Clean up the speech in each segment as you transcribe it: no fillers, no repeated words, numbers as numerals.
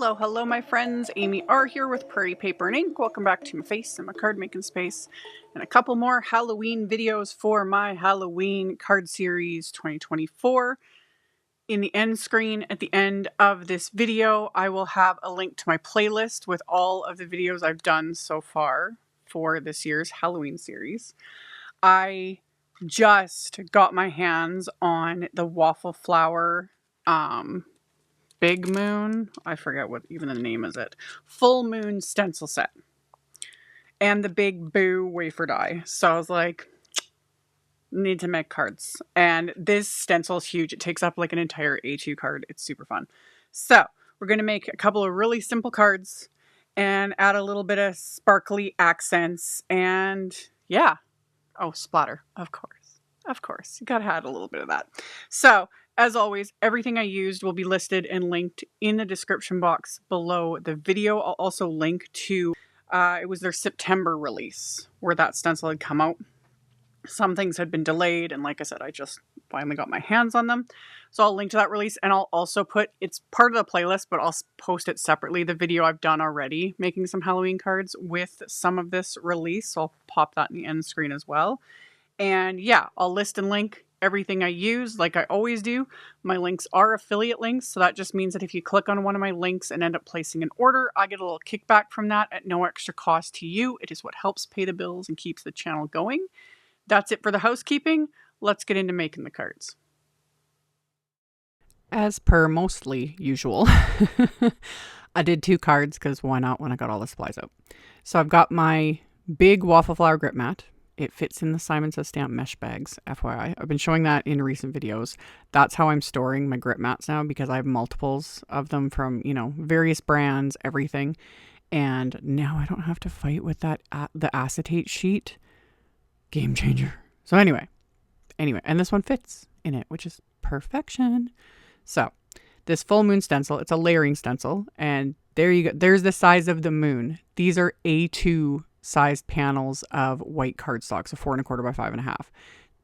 Hello, my friends. AmyR here with Prairie Paper and Ink. Welcome back to my face and my card making space, and a couple more Halloween videos for my Halloween card series 2024. In the end screen at the end of this video, I will have a link to my playlist with all of the videos I've done so far for this year's Halloween series. I just got my hands on the Waffle Flower Big Moon, I forget what even the name is it, Full Moon stencil set, and the Big Boo wafer die. So I was like, need to make cards. And this stencil is huge. It takes up like an entire A2 card. It's super fun. So we're going to make a couple of really simple cards and add a little bit of sparkly accents. And yeah. Oh, splatter. Of course. Of course. You got to add a little bit of that. So as always, everything I used will be listed and linked in the description box below the video. I'll also link to, it was their September release where that stencil had come out. Some things had been delayed, and like I said, I just finally got my hands on them. So I'll link to that release, and I'll also put, it's part of the playlist, but I'll post it separately, the video I've done already making some Halloween cards with some of this release. So I'll pop that in the end screen as well. And yeah, I'll list and link everything I use like I always do. My links are affiliate links, so that just means that if you click on one of my links and end up placing an order, I get a little kickback from that at no extra cost to you. It is what helps pay the bills and keeps the channel going. That's it for the housekeeping. Let's get into making the cards. As per mostly usual, I did 2 cards because why not when I got all the supplies out. So I've got my big Waffle Flower grip mat. It fits in the Simon Says Stamp mesh bags, FYI. I've been showing that in recent videos. That's how I'm storing my grip mats now because I have multiples of them from, you know, various brands, everything. And now I don't have to fight with that the acetate sheet. Game changer. So anyway, and this one fits in it, which is perfection. So this full moon stencil, it's a layering stencil, and there you go. There's the size of the moon. These are A2 sized panels of white cardstock, so 4 1/4 by 5 1/2.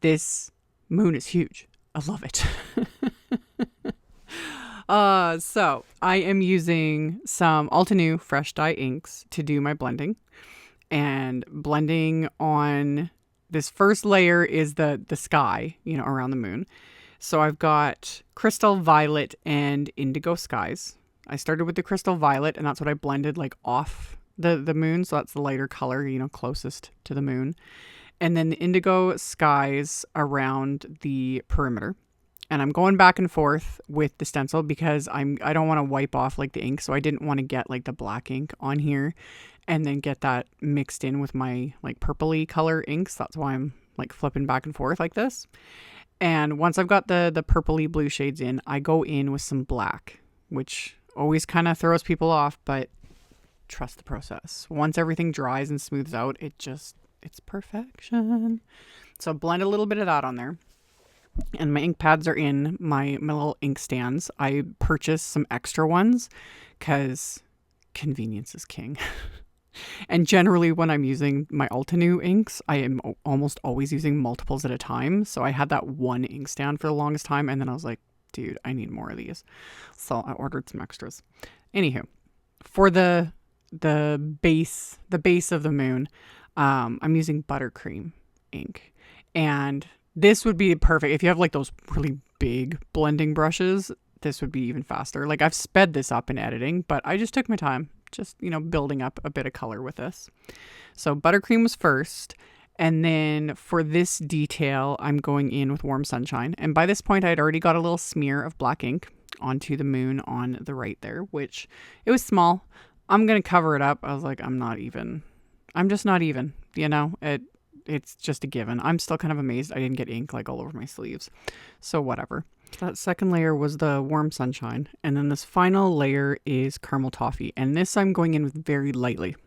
This moon is huge. I love it. So I am using some Altenew fresh dye inks to do my blending, and blending on this first layer is the sky, you know, around the moon. So I've got crystal violet and indigo skies. I started with the crystal violet, and that's what I blended like off the moon. So that's the lighter color, you know, closest to the moon. And then the indigo skies around the perimeter. And I'm going back and forth with the stencil because I don't want to wipe off like the ink. So I didn't want to get like the black ink on here and then get that mixed in with my like purpley color inks. That's why I'm like flipping back and forth like this. And once I've got the purpley blue shades in, I go in with some black, which always kind of throws people off, but trust the process. Once everything dries and smooths out, it's perfection. So blend a little bit of that on there. And my ink pads are in my little ink stands. I purchased some extra ones because convenience is king. And generally when I'm using my Altenew inks, I am almost always using multiples at a time. So I had that one ink stand for the longest time. And then I was like, dude, I need more of these. So I ordered some extras. Anywho, for the base of the moon, I'm using buttercream ink. And this would be perfect. If you have like those really big blending brushes, this would be even faster. Like I've sped this up in editing, but I just took my time. Just, you know, building up a bit of color with this. So buttercream was first. And then for this detail, I'm going in with Warm Sunshine. And by this point, I had already got a little smear of black ink onto the moon on the right there, which it was small. I'm going to cover it up. I was like, I'm just not even, you know, it's just a given. I'm still kind of amazed I didn't get ink like all over my sleeves. So whatever. That second layer was the Warm Sunshine. And then this final layer is Caramel Toffee. And this I'm going in with very lightly.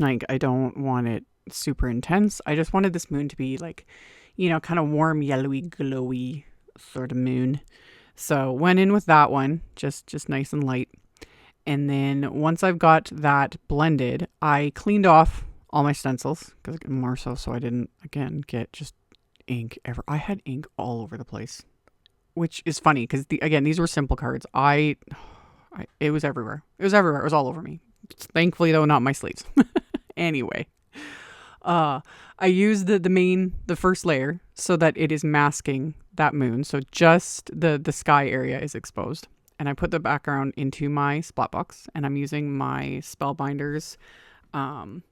Like, I don't want it super intense. I just wanted this moon to be like, you know, kind of warm, yellowy, glowy sort of moon. So went in with that one, just nice and light. And then once I've got that blended, I cleaned off all my stencils because more so I didn't, again, get just ink ever. I had ink all over the place. Which is funny because, again, these were simple cards. I It was everywhere. It was everywhere. It was all over me. Thankfully, though, not my sleeves. Anyway, I used the first layer so that it is masking that moon. So just the sky area is exposed. And I put the background into my splat box, and I'm using my Spellbinders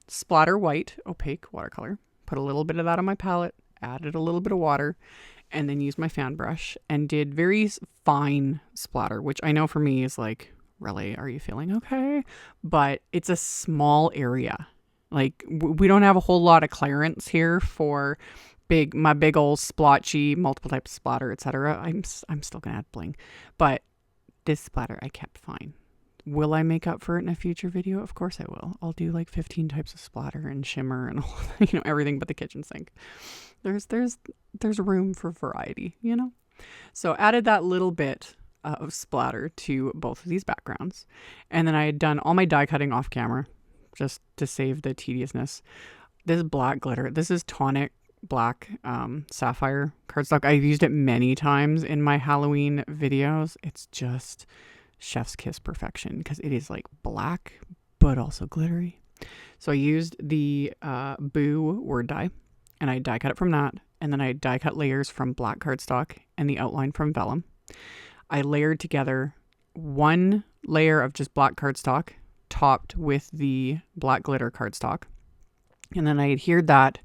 Splatter White Opaque watercolor. Put a little bit of that on my palette, added a little bit of water, and then used my fan brush and did very fine splatter, which I know for me is like, really, are you feeling okay? But it's a small area. Like, we don't have a whole lot of clearance here for my big old splotchy, multiple types of splatter, etc. I'm still gonna add bling, but this splatter I kept fine. Will I make up for it in a future video? Of course I will. I'll do like 15 types of splatter and shimmer and all, everything but the kitchen sink. There's room for variety, So added that little bit of splatter to both of these backgrounds. And then I had done all my die cutting off camera just to save the tediousness. This black glitter, this is Tonic black Sapphire cardstock. I've used it many times in my Halloween videos. It's just chef's kiss perfection because it is like black but also glittery. So I used the Boo word die, and I die cut it from that, and then I die cut layers from black cardstock and the outline from vellum. I layered together one layer of just black cardstock topped with the black glitter cardstock, and then I adhered that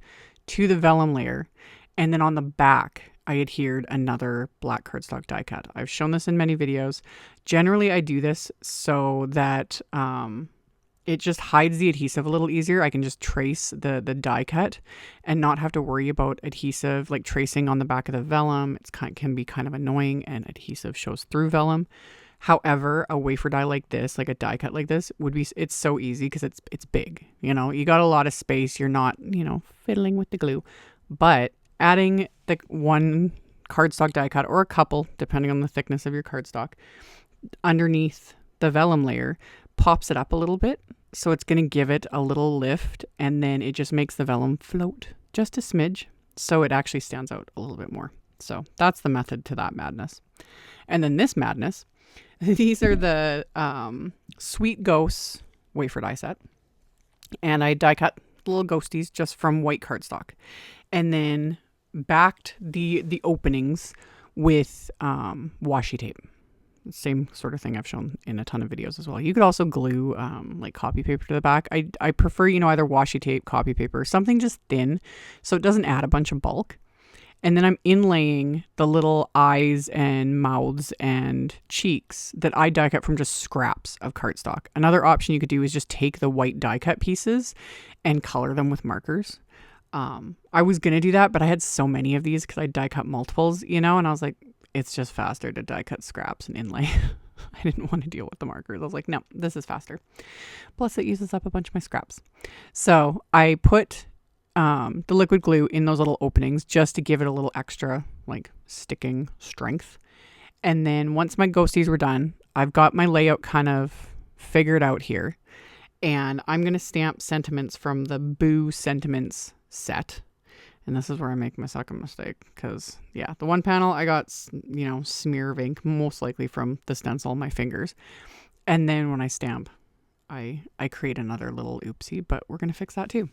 to the vellum layer, and then on the back I adhered another black cardstock die cut. I've shown this in many videos. Generally I do this so that it just hides the adhesive a little easier. I can just trace the die cut and not have to worry about adhesive, like tracing on the back of the vellum. It can be kind of annoying, and adhesive shows through vellum. However, a wafer die like this, like a die cut like this, it's so easy because it's big. You got a lot of space. You're not, fiddling with the glue. But adding the one cardstock die cut, or a couple, depending on the thickness of your cardstock, underneath the vellum layer pops it up a little bit. So it's going to give it a little lift, and then it just makes the vellum float just a smidge. So it actually stands out a little bit more. So that's the method to that madness. And then this madness, these are the Sweet Ghosts wafer die set. And I die cut little ghosties just from white cardstock. And then backed the openings with washi tape. Same sort of thing I've shown in a ton of videos as well. You could also glue like copy paper to the back. I prefer, either washi tape, copy paper, something just thin so it doesn't add a bunch of bulk. And then I'm inlaying the little eyes and mouths and cheeks that I die cut from just scraps of cardstock. Another option you could do is just take the white die cut pieces and color them with markers. I was going to do that, but I had so many of these because I die cut multiples, and I was like, it's just faster to die cut scraps and inlay. I didn't want to deal with the markers. I was like, no, this is faster. Plus it uses up a bunch of my scraps. So I put the liquid glue in those little openings just to give it a little extra like sticking strength. And then once my ghosties were done, I've got my layout kind of figured out here. And I'm going to stamp sentiments from the Boo Sentiments set. And this is where I make my second mistake because, yeah, the one panel I got, smear of ink, most likely from the stencil on my fingers. And then when I stamp, I create another little oopsie, but we're going to fix that too.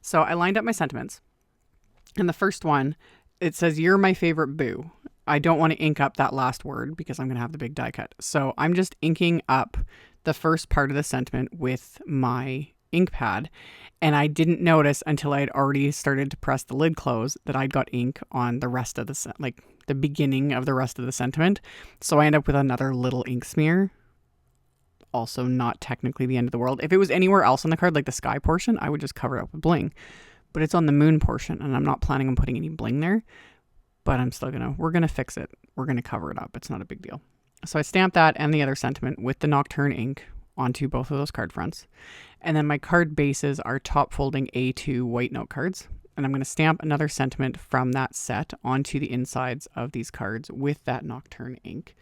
So I lined up my sentiments. And the first one, it says, "You're my favorite Boo." I don't want to ink up that last word because I'm going to have the big die cut. So I'm just inking up the first part of the sentiment with my ink pad. And I didn't notice until I had already started to press the lid close that I'd got ink on the rest of the beginning of the rest of the sentiment. So I end up with another little ink smear. Also not technically the end of the world. If it was anywhere else on the card, like the sky portion, I would just cover it up with bling. But it's on the moon portion, and I'm not planning on putting any bling there. But we're going to fix it. We're going to cover it up. It's not a big deal. So I stamped that and the other sentiment with the Nocturne ink onto both of those card fronts. And then my card bases are top folding A2 white note cards. And I'm going to stamp another sentiment from that set onto the insides of these cards with that Nocturne ink.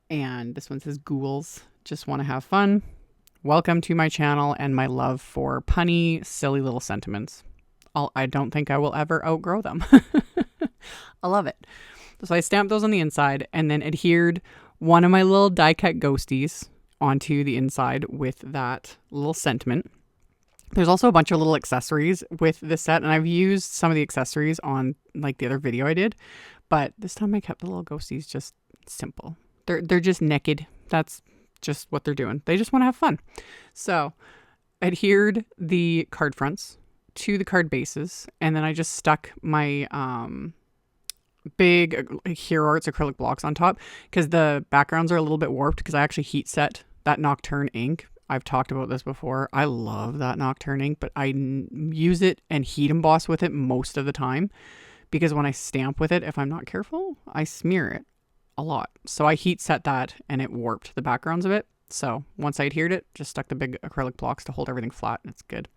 And this one says, "Ghouls just want to have fun. Welcome to my channel and my love for punny, silly little sentiments. I don't think I will ever outgrow them." I love it. So I stamped those on the inside and then adhered one of my little die cut ghosties onto the inside with that little sentiment. There's also a bunch of little accessories with this set, and I've used some of the accessories on like the other video I did, but this time I kept the little ghosties just simple. They're just naked. That's just what they're doing. They just want to have fun. So adhered the card fronts to the card bases, and then I just stuck my big Hero Arts acrylic blocks on top because the backgrounds are a little bit warped because I actually heat set that Nocturne ink. I've talked about this before. I love that Nocturne ink, but I use it and heat emboss with it most of the time because when I stamp with it, if I'm not careful, I smear it a lot. So I heat set that and it warped the backgrounds a bit. So once I adhered it, just stuck the big acrylic blocks to hold everything flat, and it's good.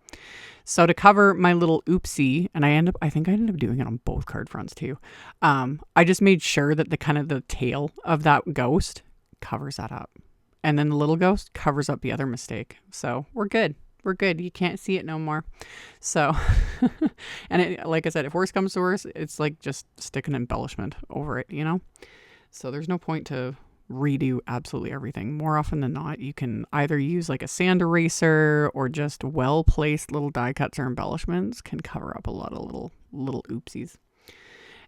So to cover my little oopsie, and I think I ended up doing it on both card fronts too. I just made sure that the tail of that ghost covers that up. And then the little ghost covers up the other mistake. So we're good. We're good. You can't see it no more. So, and it, like I said, if worse comes to worse, it's like just stick an embellishment over it, you know? So there's no point to redo absolutely everything. More often than not, you can either use like a sand eraser or just well-placed little die cuts or embellishments can cover up a lot of little oopsies.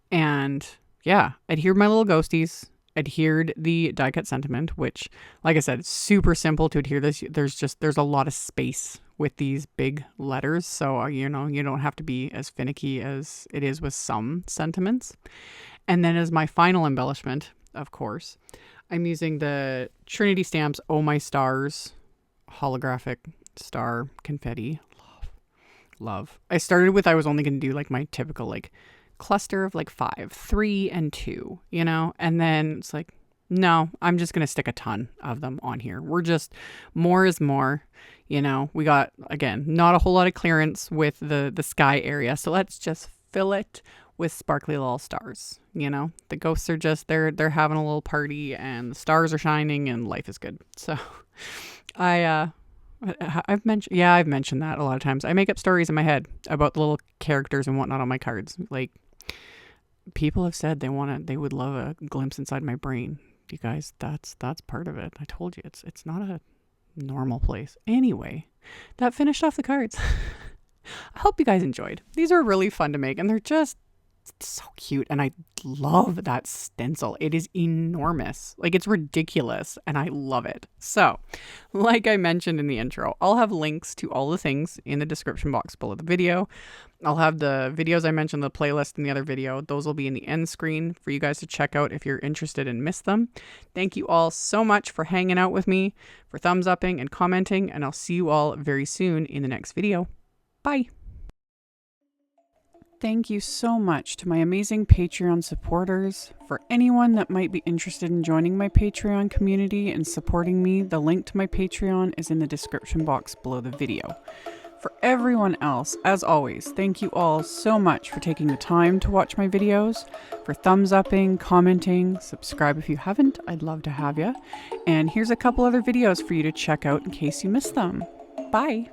And yeah, adhered my little ghosties. Adhered the die cut sentiment, which, like I said, it's super simple to adhere this. There's a lot of space with these big letters, so you don't have to be as finicky as it is with some sentiments. And then as my final embellishment, of course, I'm using the Trinity Stamps Oh My Stars holographic star confetti. Love. I started with I was only going to do like my typical like cluster of like 5, 3, and 2, you know, and then it's like, no, I'm just gonna stick a ton of them on here. We're just more is more, you know. We got, again, not a whole lot of clearance with the sky area, so let's just fill it with sparkly little stars. You know, the ghosts are just they're having a little party, and the stars are shining, and life is good. So I've mentioned that a lot of times. I make up stories in my head about the little characters and whatnot on my cards. Like, people have said they would love a glimpse inside my brain. You guys, that's part of it. I told you, it's not a normal place. Anyway, that finished off the cards. I hope you guys enjoyed. These are really fun to make, and they're just so cute, and I love that stencil. It is enormous. Like, it's ridiculous, and I love it. So, like I mentioned in the intro, I'll have links to all the things in the description box below the video. I'll have the videos I mentioned, the playlist in the other video. Those will be in the end screen for you guys to check out if you're interested and miss them. Thank you all so much for hanging out with me, for thumbs upping and commenting, and I'll see you all very soon in the next video. Bye! Thank you so much to my amazing Patreon supporters. For anyone that might be interested in joining my Patreon community and supporting me, the link to my Patreon is in the description box below the video. For everyone else, as always, thank you all so much for taking the time to watch my videos, for thumbs upping, commenting, subscribe if you haven't, I'd love to have you. And here's a couple other videos for you to check out in case you missed them. Bye!